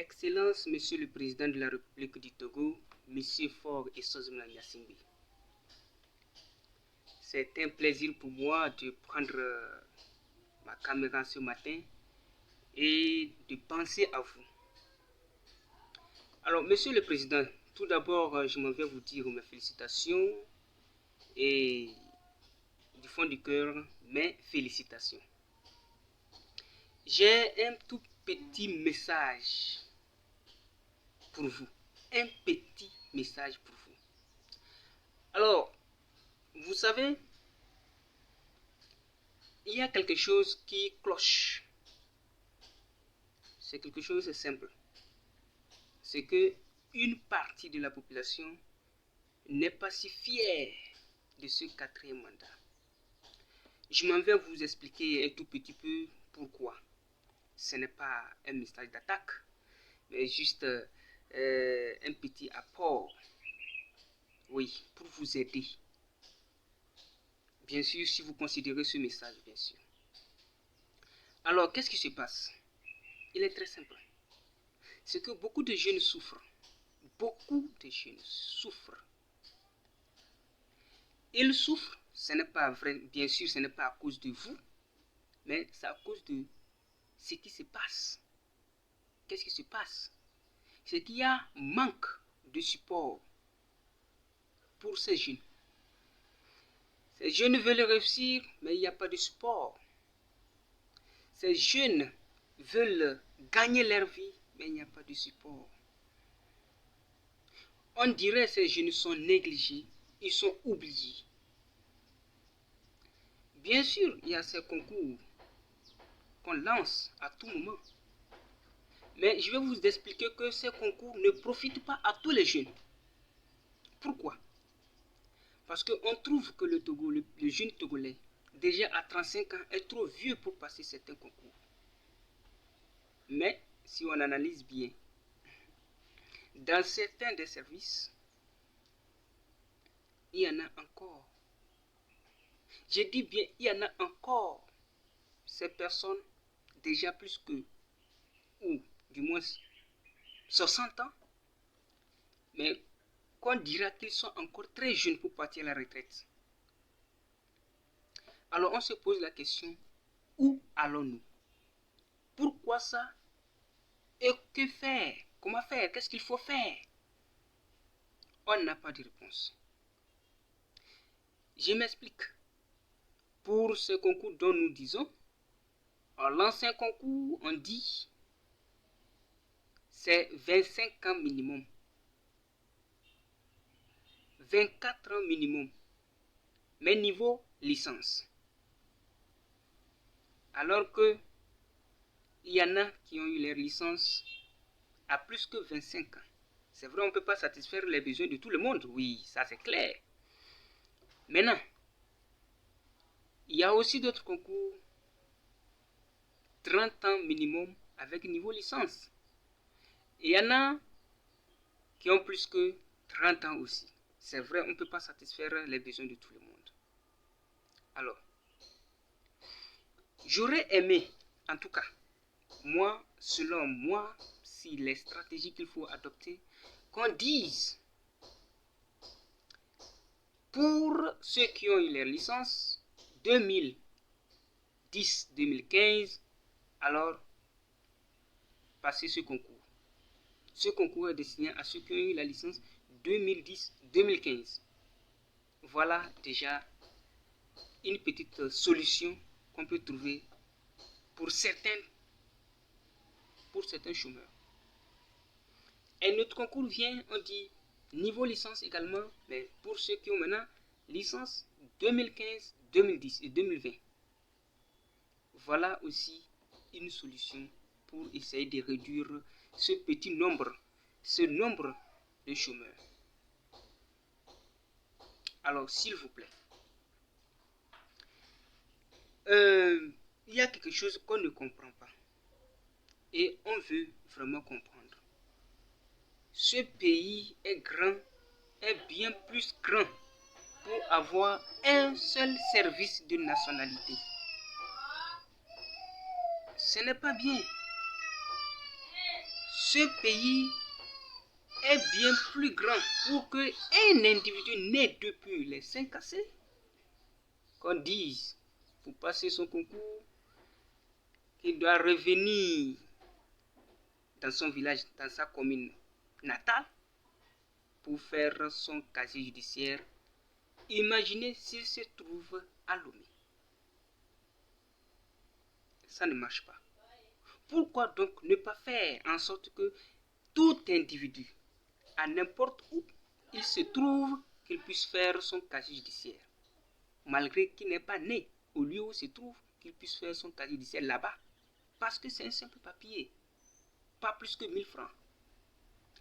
Excellence, Monsieur le Président de la République du Togo, Monsieur Faure Essozimana Gnassingbé. C'est un plaisir pour moi de prendre ma caméra ce matin et de penser à vous. Alors, Monsieur le Président, tout d'abord, je m'en vais vous dire mes félicitations et du fond du cœur, mes félicitations. J'ai un tout petit message pour vous. Un petit message pour vous. Alors, vous savez, il y a quelque chose qui cloche. C'est quelque chose de simple. C'est que une partie de la population n'est pas si fière de ce quatrième mandat. Je m'en vais vous expliquer un tout petit peu pourquoi. Ce n'est pas un message d'attaque, mais juste un petit apport. Oui, pour vous aider. Bien sûr, si vous considérez ce message, bien sûr. Alors, qu'est-ce qui se passe? Il est très simple. C'est que beaucoup de jeunes souffrent. Beaucoup de jeunes souffrent. Ils souffrent, ce n'est pas vrai, bien sûr, ce n'est pas à cause de vous, mais c'est à cause de ce qui se passe. Qu'est-ce qui se passe? C'est qu'il y a manque de support pour ces jeunes. Ces jeunes veulent réussir, mais il n'y a pas de support. Ces jeunes veulent gagner leur vie, mais il n'y a pas de support. On dirait que ces jeunes sont négligés, ils sont oubliés. Bien sûr, il y a ces concours qu'on lance à tout moment. Mais je vais vous expliquer que ces concours ne profitent pas à tous les jeunes. Pourquoi? Parce qu'on trouve que le jeune Togolais, déjà à 35 ans, est trop vieux pour passer certains concours. Mais, si on analyse bien, dans certains des services, il y en a encore. Je dis bien, il y en a encore. Ces personnes, déjà plus que, ou du moins 60 ans, mais qu'on dira qu'ils sont encore très jeunes pour partir à la retraite. Alors on se pose la question, où allons-nous? Pourquoi ça? Et que faire? Comment faire? Qu'est-ce qu'il faut faire? On n'a pas de réponse. Je m'explique. Pour ce concours dont nous disons, en l'ancien concours, on dit c'est 25 ans minimum. 24 ans minimum. Mais niveau licence. Alors que il y en a qui ont eu leur licence à plus que 25 ans. C'est vrai, on ne peut pas satisfaire les besoins de tout le monde. Oui, ça c'est clair. Maintenant, il y a aussi d'autres concours 30 ans minimum avec niveau licence. Et il y en a qui ont plus que 30 ans aussi. C'est vrai, on ne peut pas satisfaire les besoins de tout le monde. Alors, j'aurais aimé, en tout cas, moi, selon moi, si les stratégies qu'il faut adopter, qu'on dise pour ceux qui ont eu leur licence 2010-2015, alors passez ce concours. Ce concours est destiné à ceux qui ont eu la licence 2010-2015. Voilà déjà une petite solution qu'on peut trouver pour certains chômeurs. Un autre concours vient, on dit niveau licence également, mais pour ceux qui ont maintenant licence 2015, 2010 et 2020. Voilà aussi une solution pour essayer de réduire ce petit nombre, de chômeurs. Alors, s'il vous plaît, il y a quelque chose qu'on ne comprend pas et on veut vraiment comprendre. Ce pays est grand, est bien plus grand pour avoir un seul service de nationalité. Ce n'est pas bien. ce pays est bien plus grand pour qu'un individu né depuis les 5 cassés, qu'on dise, pour passer son concours, qu'il doit revenir dans son village, dans sa commune natale, pour faire son casier judiciaire. Imaginez s'il se trouve à Lomé. Ça ne marche pas. Pourquoi donc ne pas faire en sorte que tout individu, à n'importe où il se trouve, qu'il puisse faire son casier judiciaire, malgré qu'il n'est pas né au lieu où il se trouve, qu'il puisse faire son casier judiciaire là-bas, parce que c'est un simple papier, pas plus que 1000 francs.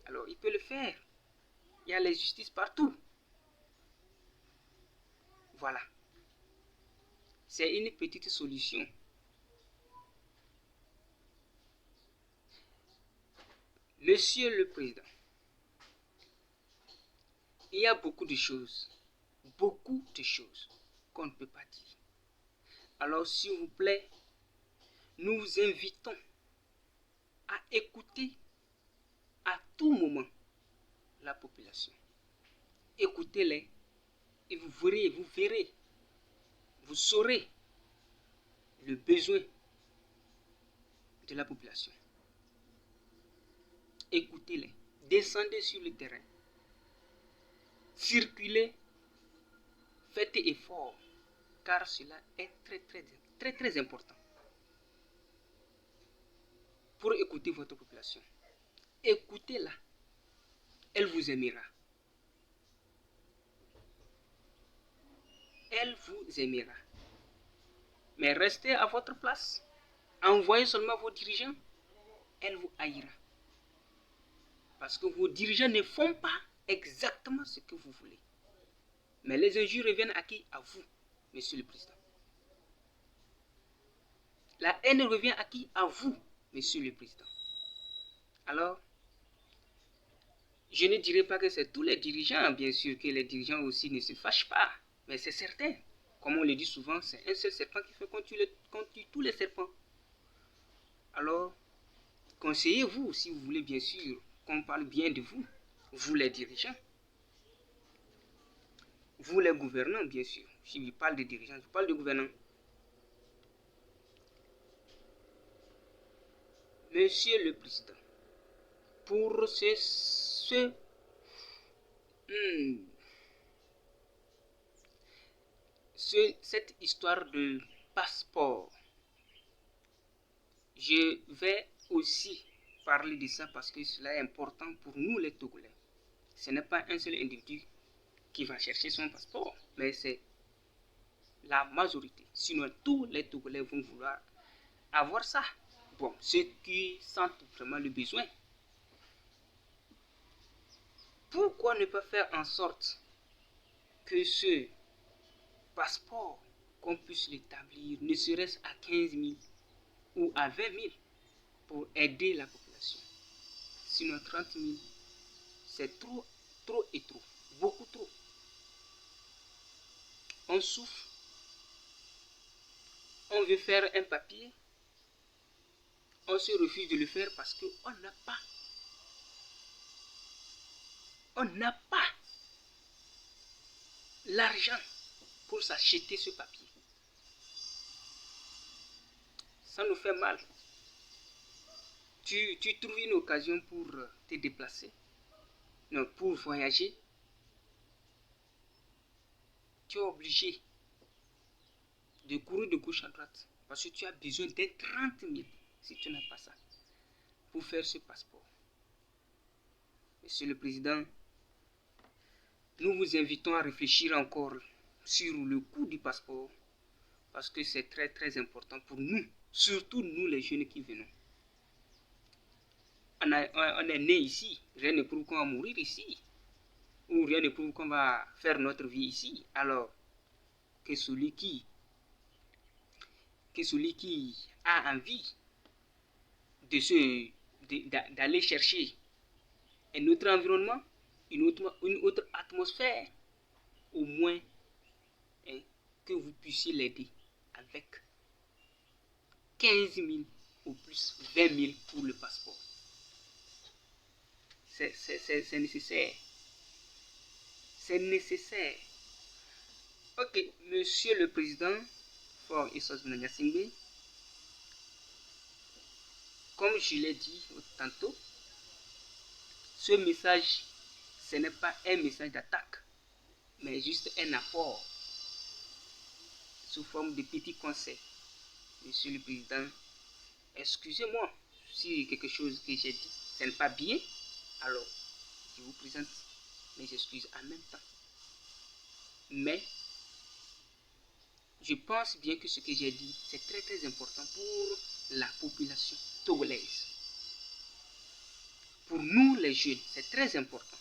Alors il peut le faire. Il y a les justices partout. Voilà. C'est une petite solution. Monsieur le Président, il y a beaucoup de choses qu'on ne peut pas dire. Alors s'il vous plaît, nous vous invitons à écouter à tout moment la population. Écoutez-les et vous verrez, vous saurez le besoin de la population. Écoutez-les, descendez sur le terrain, circulez, faites effort, car cela est très important pour écouter votre population. Écoutez-la, elle vous aimera. Elle vous aimera. Mais restez à votre place, envoyez seulement vos dirigeants, elle vous haïra. Parce que vos dirigeants ne font pas exactement ce que vous voulez. Mais les injures reviennent à qui? À vous, Monsieur le Président. La haine revient à qui? À vous, Monsieur le Président. Alors, je ne dirais pas que c'est tous les dirigeants, bien sûr que les dirigeants aussi ne se fâchent pas, mais c'est certain. Comme on le dit souvent, c'est un seul serpent qui fait qu'on tue tous les serpents. Alors, conseillez-vous, si vous voulez bien sûr qu'on parle bien de vous, vous les dirigeants, vous les gouvernants bien sûr. Si je parle de dirigeants, je parle de gouvernants. Monsieur le Président, pour cette histoire de passeport, je vais aussi parler de ça parce que cela est important pour nous les Togolais. Ce n'est pas un seul individu qui va chercher son passeport, mais c'est la majorité. Sinon, tous les Togolais vont vouloir avoir ça. Bon, ceux qui sentent vraiment le besoin. Pourquoi ne pas faire en sorte que ce passeport, qu'on puisse l'établir, ne serait-ce à 15 000 ou à 20 000 pour aider la population. Sinon 30 000, c'est trop et trop, beaucoup trop. On souffre, on veut faire un papier, on se refuse de le faire parce qu'on n'a pas l'argent pour s'acheter ce papier. Ça nous fait mal. Tu trouves une occasion pour te déplacer, non, pour voyager, tu es obligé de courir de gauche à droite parce que tu as besoin de 30 000 si tu n'as pas ça pour faire ce passeport. Monsieur le Président, nous vous invitons à réfléchir encore sur le coût du passeport parce que c'est très important pour nous, surtout nous les jeunes qui venons. On est né ici, rien ne prouve qu'on va mourir ici, ou rien ne prouve qu'on va faire notre vie ici. Alors que celui qui a envie d'aller chercher un autre environnement, une autre atmosphère, au moins que vous puissiez l'aider avec 15 000 ou plus 20 000 pour le passeport. c'est nécessaire. C'est nécessaire. Ok, Monsieur le Président, Faure Essosbona Gnassingbé, comme je l'ai dit tantôt, ce message, ce n'est pas un message d'attaque, mais juste un apport sous forme de petits conseils. Monsieur le Président, excusez-moi si quelque chose que j'ai dit, ce n'est pas bien, alors je vous présente mes excuses en même temps. Mais je pense bien que ce que j'ai dit, c'est très important pour la population togolaise. Pour nous les jeunes, c'est très important.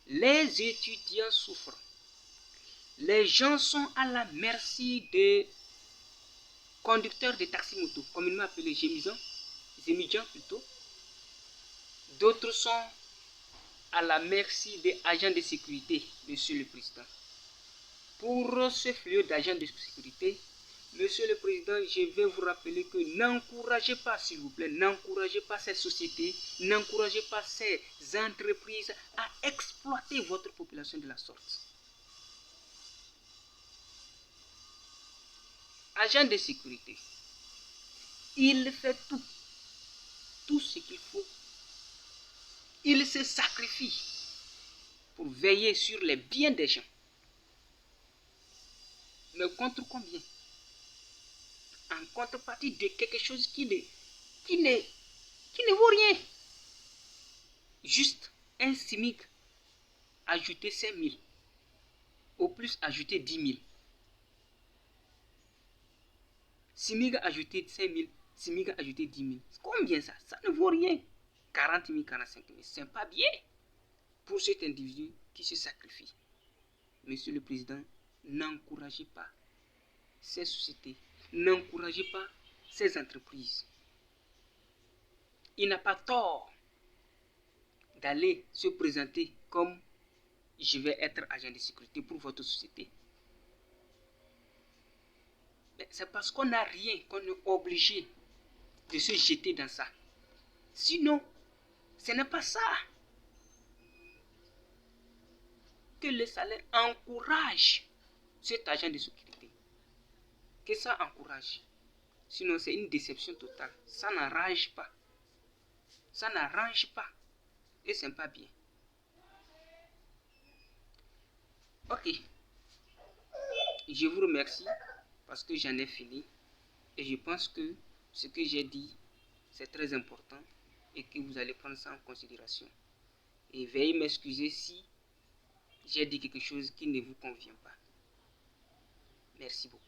Les étudiants souffrent. Les gens sont à la merci des conducteurs de taxi-moto, communément appelés Gémidjan plutôt. D'autres sont à la merci des agents de sécurité, Monsieur le Président. Pour ce fléau d'agents de sécurité, Monsieur le Président, je vais vous rappeler que n'encouragez pas, s'il vous plaît, n'encouragez pas ces sociétés, n'encouragez pas ces entreprises à exploiter votre population de la sorte. Agent de sécurité, il fait tout ce qu'il faut. Il se sacrifie pour veiller sur les biens des gens. Mais contre combien? En contrepartie de quelque chose qui ne vaut rien. Juste un SMIC ajouter 5 000. Au plus ajouter 10 000. SMIC ajouter 5 000. SMIC ajouter 10 000. Combien ça? Ça ne vaut rien. 40 000, 45 000. C'est pas bien pour cet individu qui se sacrifie. Monsieur le Président, n'encouragez pas ces sociétés. N'encouragez pas ces entreprises. Il n'a pas tort d'aller se présenter comme je vais être agent de sécurité pour votre société. C'est parce qu'on n'a rien qu'on est obligé de se jeter dans ça. Sinon, ce n'est pas ça. Que le salaire encourage cet agent de sécurité. Que ça encourage. Sinon, c'est une déception totale. Ça n'arrange pas. Ça n'arrange pas. Et c'est pas bien. Ok. Je vous remercie parce que j'en ai fini. Et je pense que ce que j'ai dit, c'est très important et que vous allez prendre ça en considération. Et veuillez m'excuser si j'ai dit quelque chose qui ne vous convient pas. Merci beaucoup.